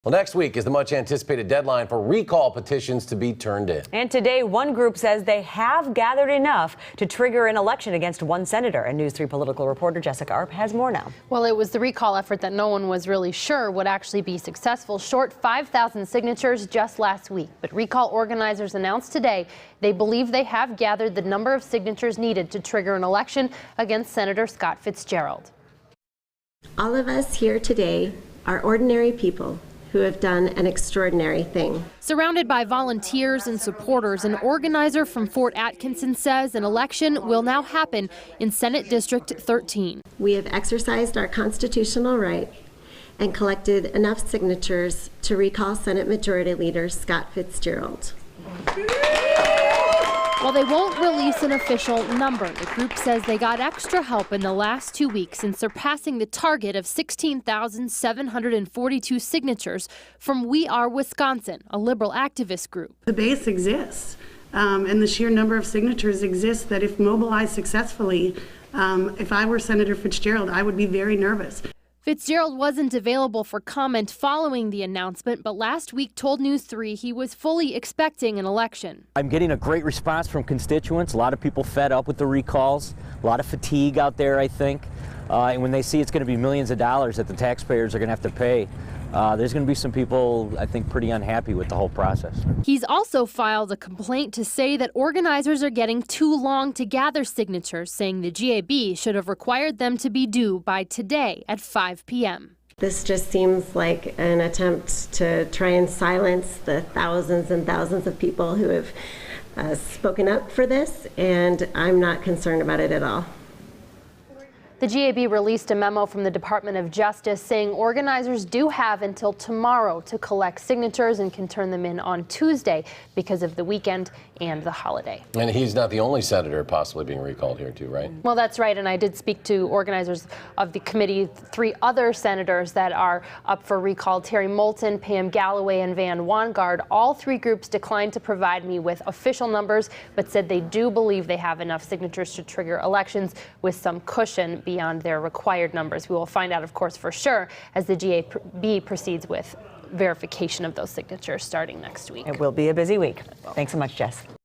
Well, next week is the much anticipated deadline for recall petitions to be turned in. And today, one group says they have gathered enough to trigger an election against one senator. And News 3 political reporter Jessica Arp has more now. Well, it was the recall effort that no one was really sure would actually be successful, short 5,000 signatures just last week. But recall organizers announced today they believe they have gathered the number of signatures needed to trigger an election against Senator Scott Fitzgerald. All of us here today are ordinary people who have done an extraordinary thing. Surrounded by volunteers and supporters, an organizer from Fort Atkinson says an election will now happen in Senate District 13. We have exercised our constitutional right and collected enough signatures to recall Senate Majority Leader Scott Fitzgerald. While they won't release an official number, the group says they got extra help in the last 2 weeks in surpassing the target of 16,742 signatures from We Are Wisconsin, a liberal activist group. The base exists, and the sheer number of signatures exists that if mobilized successfully, if I were Senator Fitzgerald, I would be very nervous. Fitzgerald wasn't available for comment following the announcement, but last week told News 3 he was fully expecting an election. I'm getting a great response from constituents. A lot of people fed up with the recalls, a lot of fatigue out there, I think. And when they see it's going to be millions of dollars that the taxpayers are going to have to pay, there's going to be some people, I think, pretty unhappy with the whole process. He's also filed a complaint to say that organizers are getting too long to gather signatures, saying the GAB should have required them to be due by today at 5 p.m. This just seems like an attempt to try and silence the thousands and thousands of people who have spoken up for this, and I'm not concerned about it at all. The GAB released a memo from the Department of Justice saying organizers do have until tomorrow to collect signatures and can turn them in on Tuesday because of the weekend and the holiday. And he's not the only senator possibly being recalled here too, right? Well, that's right, and I did speak to organizers of the committee, 3 other senators that are up for recall, Terry Moulton, Pam Galloway, and Van Wangard. All 3 groups declined to provide me with official numbers, but said they do believe they have enough signatures to trigger elections with some cushion beyond their required numbers. We will find out, of course, for sure as the GAB proceeds with verification of those signatures starting next week. It will be a busy week. Thanks so much, Jess.